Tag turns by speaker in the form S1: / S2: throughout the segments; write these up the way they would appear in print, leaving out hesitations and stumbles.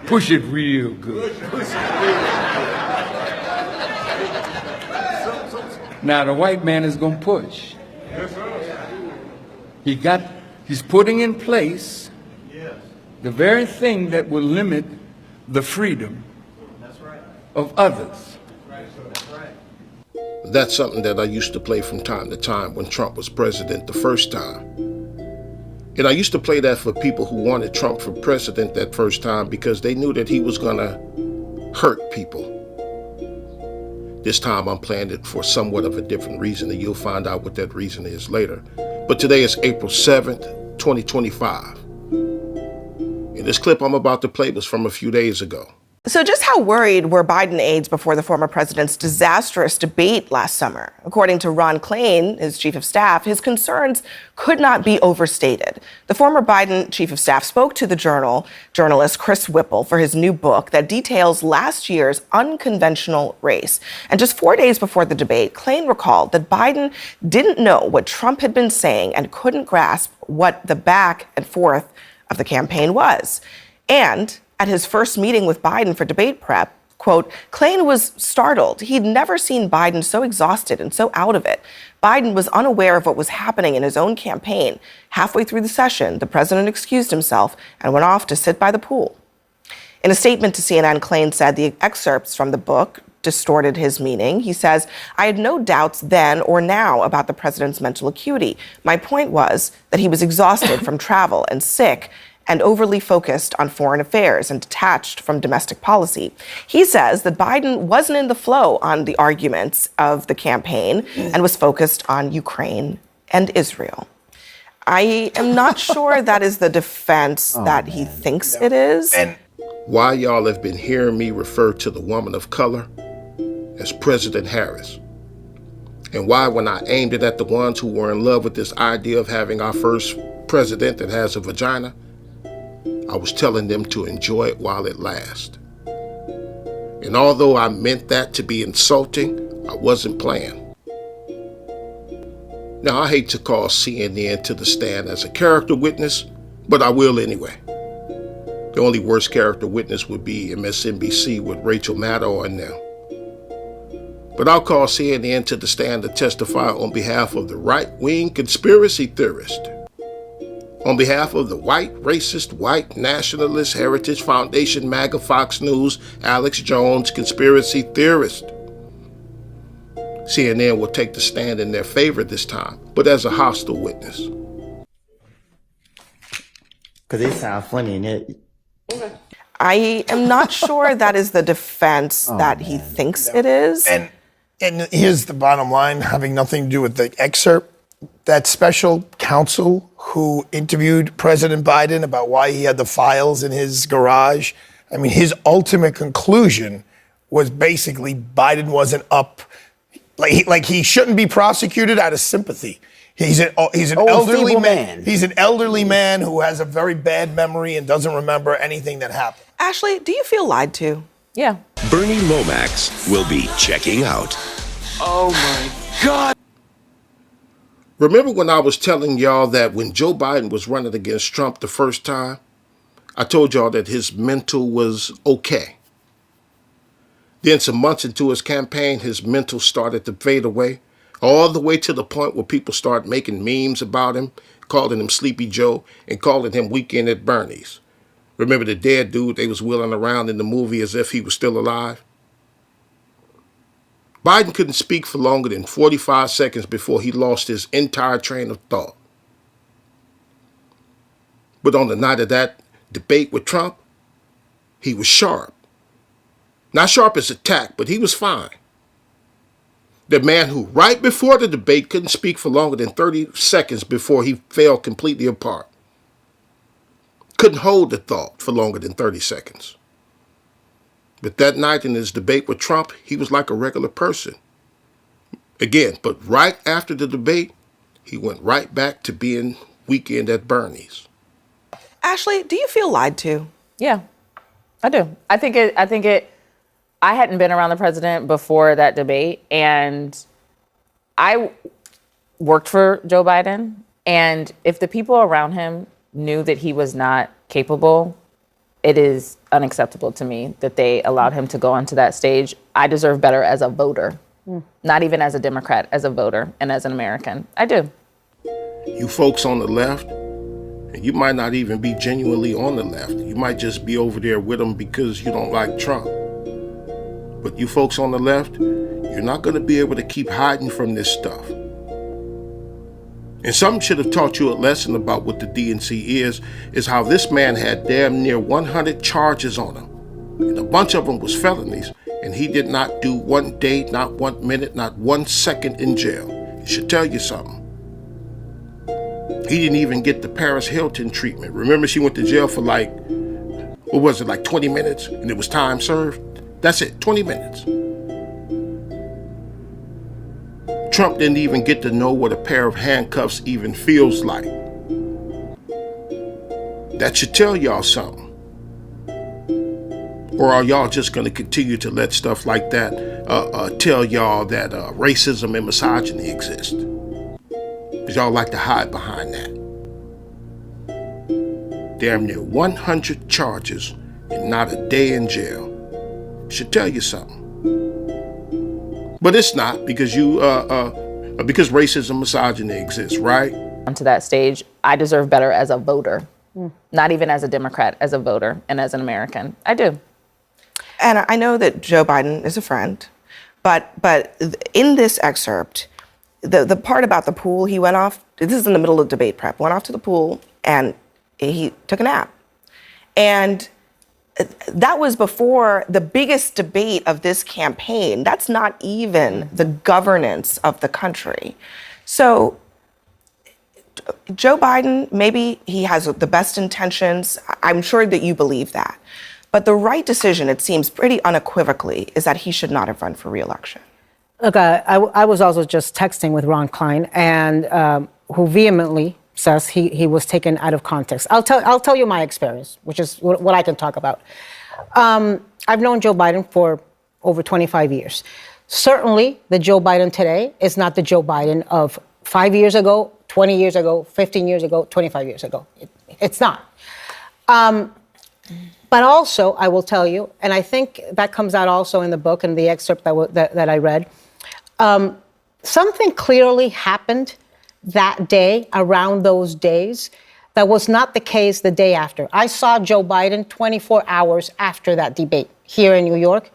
S1: Push it real good. Now the white man is going to push. He's putting in place the very thing that will limit the freedom of others.
S2: That's something that I used to play from time to time when Trump was president the first time. And I used to play that for people who wanted Trump for president that first time because they knew that he was going to hurt people. This time I'm playing it for somewhat of a different reason, and you'll find out what that reason is later. But today is April 7th, 2025. And this clip I'm about to play was from a few days ago.
S3: So just how worried were Biden aides before the former president's disastrous debate last summer? According to Ron Klain, his chief of staff, his concerns could not be overstated. The former Biden chief of staff spoke to the journalist Chris Whipple for his new book that details last year's unconventional race. And just 4 days before the debate, Klain recalled that Biden didn't know what Trump had been saying and couldn't grasp what the back and forth of the campaign was. And at his first meeting with Biden for debate prep, quote, Klain was startled. He'd never seen Biden so exhausted and so out of it. Biden was unaware of what was happening in his own campaign. Halfway through the session, the president excused himself and went off to sit by the pool. In a statement to CNN, Klain said the excerpts from the book distorted his meaning. He says, I had no doubts then or now about the president's mental acuity. My point was that he was exhausted from travel and sick and overly focused on foreign affairs and detached from domestic policy. He says that Biden wasn't in the flow on the arguments of the campaign and was focused on Ukraine and Israel. I am not sure that is the defense that he thinks it is.
S2: And why y'all have been hearing me refer to the woman of color as President Harris. And why, when I aimed it at the ones who were in love with this idea of having our first president that has a vagina, I was telling them to enjoy it while it lasts. And although I meant that to be insulting, I wasn't playing. Now, I hate to call CNN to the stand as a character witness, but I will anyway. The only worst character witness would be MSNBC with Rachel Maddow and them. But I'll call CNN to the stand to testify on behalf of the right-wing conspiracy theorist. On behalf of the white, racist, white nationalist Heritage Foundation, MAGA, Fox News, Alex Jones, conspiracy theorist. CNN will take the stand in their favor this time, but as a hostile witness.
S4: Because they sound funny in it.
S3: I am not sure that is the defense that he thinks it is.
S5: And here's the bottom line, having nothing to do with the excerpt. That special counsel who interviewed President Biden about why he had the files in his garage, I mean, his ultimate conclusion was basically Biden wasn't up, like he shouldn't be prosecuted out of sympathy. He's an elderly man. He's an elderly man who has a very bad memory and doesn't remember anything that happened.
S3: Ashley, do you feel lied to?
S6: Yeah.
S7: Bernie Lomax will be checking out.
S1: Oh my God.
S2: Remember when I was telling y'all that when Joe Biden was running against Trump the first time, I told y'all that his mental was okay. Then some months into his campaign, his mental started to fade away, all the way to the point where people started making memes about him, calling him Sleepy Joe and calling him Weekend at Bernie's. Remember the dead dude they was wheeling around in the movie as if he was still alive? Biden couldn't speak for longer than 45 seconds before he lost his entire train of thought. But on the night of that debate with Trump, he was sharp. Not sharp as a tack, but he was fine. The man who right before the debate couldn't speak for longer than 30 seconds before he fell completely apart. Couldn't hold the thought for longer than 30 seconds. But that night in his debate with Trump, he was like a regular person. Again, but right after the debate, he went right back to being Weekend at Bernie's.
S3: Ashley, do you feel lied to?
S6: Yeah, I do. I think I hadn't been around the president before that debate, and I worked for Joe Biden. And if the people around him knew that he was not capable it is unacceptable to me that they allowed him to go onto that stage. I deserve better as a voter, not even as a Democrat, as a voter and as an American. I do.
S2: You folks on the left, and you might not even be genuinely on the left. You might just be over there with them because you don't like Trump. But you folks on the left, you're not going to be able to keep hiding from this stuff. And something should have taught you a lesson about what the DNC is how this man had damn near 100 charges on him. And a bunch of them was felonies, and he did not do 1 day, not 1 minute, not 1 second in jail. It should tell you something. He didn't even get the Paris Hilton treatment. Remember, she went to jail for like 20 minutes, and it was time served? That's it, 20 minutes. Trump didn't even get to know what a pair of handcuffs even feels like. That should tell y'all something. Or are y'all just going to continue to let stuff like that tell y'all that racism and misogyny exist? Because y'all like to hide behind that. Damn near 100 charges and not a day in jail. Should tell you something. But it's not, because because racism, misogyny exists, right?
S6: Onto that stage, I deserve better as a voter, not even as a Democrat, as a voter and as an American. I do.
S3: And I know that Joe Biden is a friend, but in this excerpt, the part about the pool, he went off, this is in the middle of debate prep, went off to the pool and he took a nap. And that was before the biggest debate of this campaign. That's not even the governance of the country. So Joe Biden, maybe he has the best intentions. I'm sure that you believe that. But the right decision, it seems pretty unequivocally, is that he should not have run for re-election.
S8: Look, I was also just texting with Ron Klein, and who vehemently says he was taken out of context. I'll tell you my experience, which is what I can talk about. I've known Joe Biden for over 25 years. Certainly, the Joe Biden today is not the Joe Biden of 5 years ago, 20 years ago, 15 years ago, 25 years ago. It's not. But also, I will tell you, and I think that comes out also in the book and the excerpt that I read, something clearly happened that day, around those days, that was not the case the day after. I saw Joe Biden 24 hours after that debate here in New York.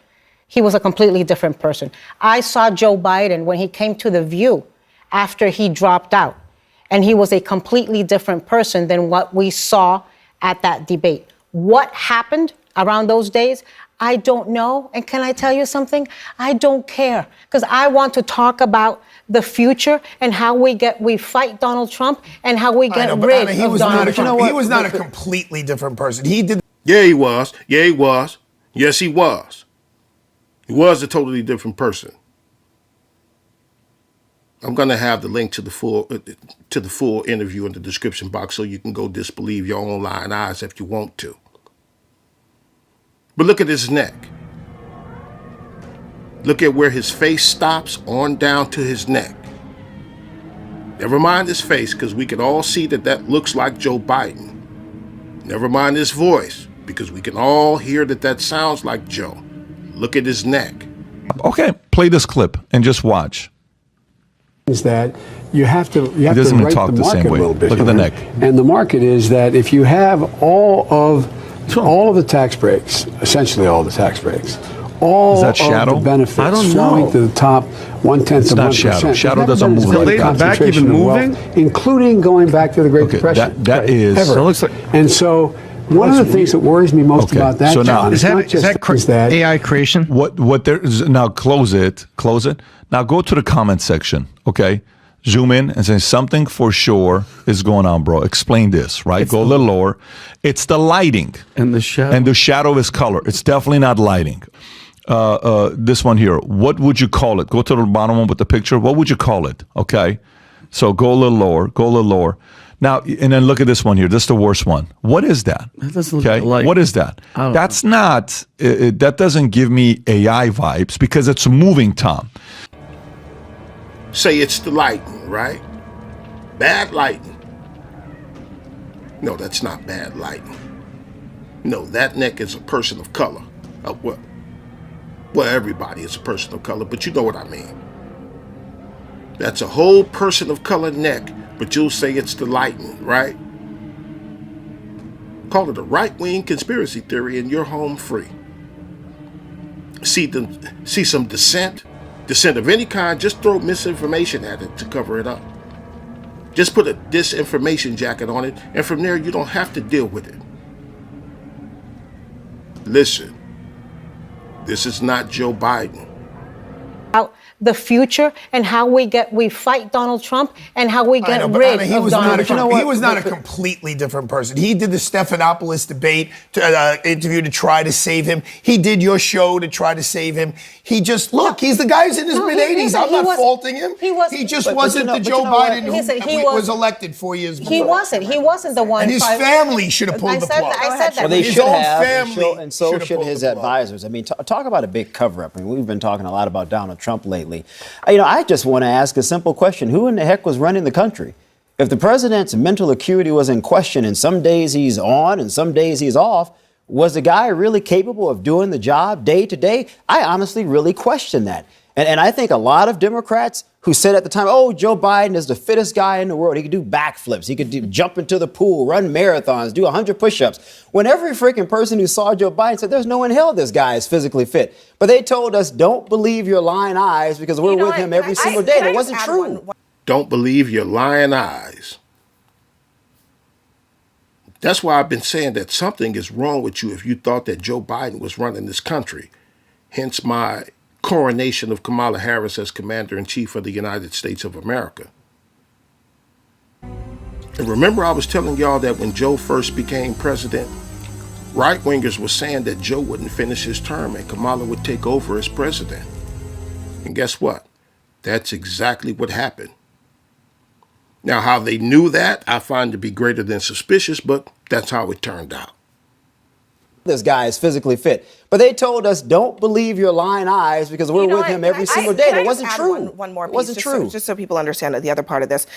S8: He was a completely different person. I saw Joe Biden when he came to The View after he dropped out, and he was a completely different person than what we saw at that debate. What happened around those days, I don't know. And can I tell you something? I don't care, because I want to talk about the future and how we fight Donald Trump and how we get rid of Donald Trump.
S5: He was not a completely different person. He did.
S2: Yeah, he was. Yeah, he was. Yes, he was. He was a totally different person. I'm going to have the link to the full interview in the description box so you can go disbelieve your own lying eyes if you want to. But look at his neck. Look at where his face stops on down to his neck. Never mind his face, because we can all see that looks like Joe Biden. Never mind his voice, because we can all hear that sounds like Joe. Look at his neck.
S9: Okay, play this clip and just watch.
S10: Is that you have to
S9: doesn't
S10: right
S9: talk
S10: the
S9: the
S10: market
S9: same way.
S10: a little bit.
S9: Look at the neck.
S10: And the market is that if you have all of the tax breaks, essentially all the tax breaks, all
S9: Is that
S10: of
S9: shadow?
S10: the benefits
S11: I don't
S10: flowing
S11: know.
S10: to the top 1/10
S9: It's
S10: of
S9: not
S10: 1%.
S9: shadow. Shadow
S10: There's
S9: doesn't
S10: never been
S9: move
S10: as
S9: like
S10: great
S9: that.
S10: a
S11: Is the back
S10: concentration
S11: even
S10: of wealth,
S11: moving?
S10: including going back to the Great
S9: Okay,
S10: Depression.
S9: that is-
S10: ever.
S11: So it looks like-
S10: And so one of the things that worries me most
S9: Okay,
S10: about that,
S9: so now-
S10: John,
S11: Is
S10: not
S11: that
S10: just is that
S11: AI creation?
S9: What there is now? Close it. Now go to the comment section. Okay, zoom in and say something for sure is going on, bro. Explain this, right? Go a little lower. It's the lighting
S11: And the shadow.
S9: and the shadow is color. It's definitely not lighting. This one here. What would you call it? Go to the bottom one with the picture. What would you call it? Okay, so go a little lower. Go a little lower. Now, and then look at this one here. This is the worst one. What is that?
S11: That doesn't look
S9: Okay,
S11: like-
S9: what is that?
S11: I don't
S9: That's not. That doesn't give me AI vibes because it's moving, Tom.
S2: Say it's the lighting, right? Bad lighting. No, that's not bad lighting. No, that neck is a person of color. Well, everybody is a person of color, but you know what I mean. That's a whole person of color neck, but you'll say it's the lightning, right? Call it a right-wing conspiracy theory and you're home free. See some dissent of any kind, just throw misinformation at it to cover it up. Just put a disinformation jacket on it, and from there you don't have to deal with it. Listen, this is not Joe Biden.
S8: About the future and how we fight Donald Trump and how we get rid
S5: Anna,
S8: of Donald Trump.
S5: He was not a completely different person. He did the Stephanopoulos debate interview to try to save him. He did your show to try to save him. He just, he's the guy who's in his mid-80s. I'm not faulting him. He just wasn't the Joe Biden who was elected 4 years before.
S8: He wasn't the one.
S5: And his family should have pulled the plug.
S8: I said that.
S11: Well, they
S5: His
S11: should
S5: own
S11: have,
S5: family
S11: and so
S5: should
S11: should
S5: have
S11: his
S5: pulled the plug.
S11: advisors. I mean, talk about a big cover-up. I mean, we've been talking a lot about Donald Trump lately. I just want to ask a simple question. Who in the heck was running the country? If the president's mental acuity was in question and some days he's on and some days he's off, was the guy really capable of doing the job day to day? I honestly really question that. And I think a lot of Democrats who said at the time, oh, Joe Biden is the fittest guy in the world. He could do backflips. He could jump into the pool, run marathons, do 100 push-ups. When every freaking person who saw Joe Biden said, there's no in hell this guy is physically fit. But they told us, don't believe your lying eyes because we're with him every single day. That wasn't true.
S2: Don't believe your lying eyes. That's why I've been saying that something is wrong with you if you thought that Joe Biden was running this country. Hence my coronation of Kamala Harris as Commander-in-Chief of the United States of America. And remember, I was telling y'all that when Joe first became president, right-wingers were saying that Joe wouldn't finish his term and Kamala would take over as president. And guess what? That's exactly what happened. Now, how they knew that, I find to be greater than suspicious, but that's how it turned out.
S11: This guy is physically fit. But they told us, don't believe your lying eyes because we're with him every single day. That wasn't true.
S3: One more piece,
S11: it wasn't true.
S3: Just so people understand the other part of this.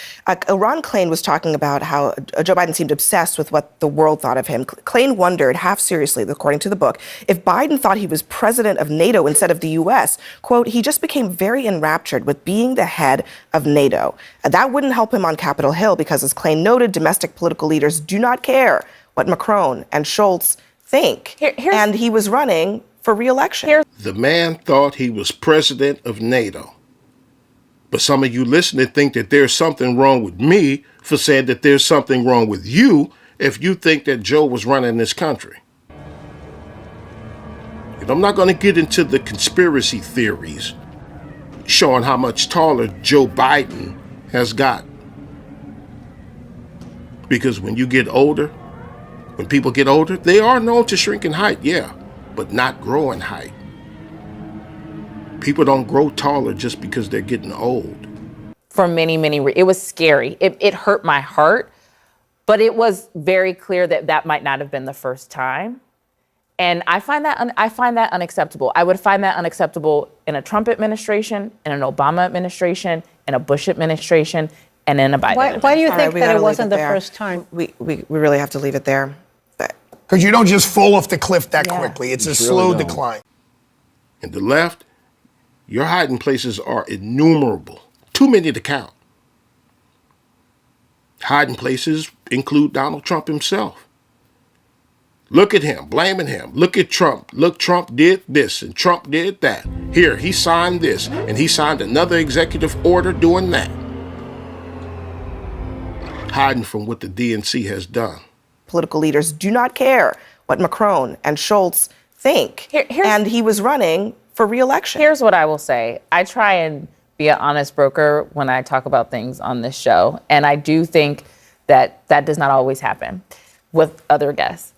S3: Ron Klain was talking about how Joe Biden seemed obsessed with what the world thought of him. Klain wondered, half seriously, according to the book, if Biden thought he was president of NATO instead of the U.S. Quote, he just became very enraptured with being the head of NATO. That wouldn't help him on Capitol Hill because, as Klain noted, domestic political leaders do not care what Macron and Scholz think. And he was running for re-election.
S2: The man thought he was president of NATO. But some of you listening think that there's something wrong with me for saying that there's something wrong with you if you think that Joe was running this country. And I'm not going to get into the conspiracy theories showing how much taller Joe Biden has gotten. Because when you get older, when people get older, they are known to shrink in height, yeah, but not grow in height. People don't grow taller just because they're getting old.
S6: For many, it was scary. It hurt my heart, but it was very clear that that might not have been the first time. And I find that unacceptable. I would find that unacceptable in a Trump administration, in an Obama administration, in a Bush administration, and in a Biden administration.
S8: Why do you think that it wasn't the first time?
S3: We really have to leave it there.
S5: Because you don't just fall off the cliff that quickly. It's a slow decline.
S2: And the left, your hiding places are innumerable. Too many to count. Hiding places include Donald Trump himself. Look at him, blaming him. Look at Trump. Look, Trump did this and Trump did that. Here, he signed this and he signed another executive order doing that. Hiding from what the DNC has done.
S3: Political leaders do not care what Macron and Scholz think. And he was running for re-election.
S6: Here's what I will say. I try and be an honest broker when I talk about things on this show. And I do think that that does not always happen with other guests.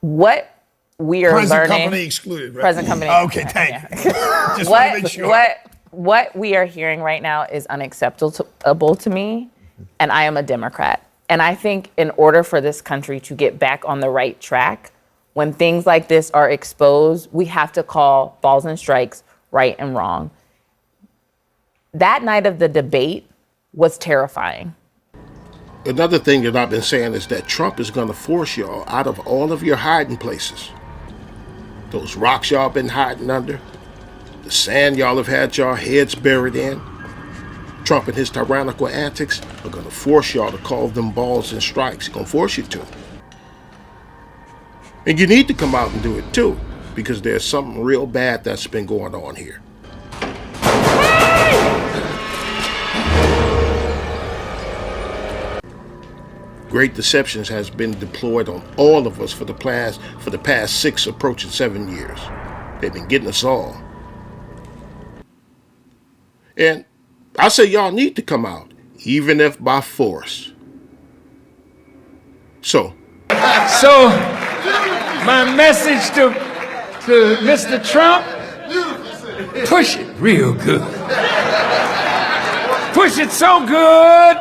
S6: What we are
S5: Present
S6: learning.
S5: company excluded, right?
S6: Present company.
S5: Okay, thank you. Just want to make sure.
S6: What we are hearing right now is unacceptable to me, and I am a Democrat. And I think in order for this country to get back on the right track, when things like this are exposed, we have to call balls and strikes right and wrong. That night of the debate was terrifying.
S2: Another thing that I've been saying is that Trump is going to force y'all out of all of your hiding places. Those rocks y'all been hiding under, the sand y'all have had your heads buried in. Trump and his tyrannical antics are going to force y'all to call them balls and strikes. He's going to force you to. And you need to come out and do it too, because there's something real bad that's been going on here. Great deceptions has been deployed on all of us for the past 6 approaching 7 years. They've been getting us all. And I say y'all need to come out, even if by force. So
S1: my message to Mr. Trump, push it real good. Push it so good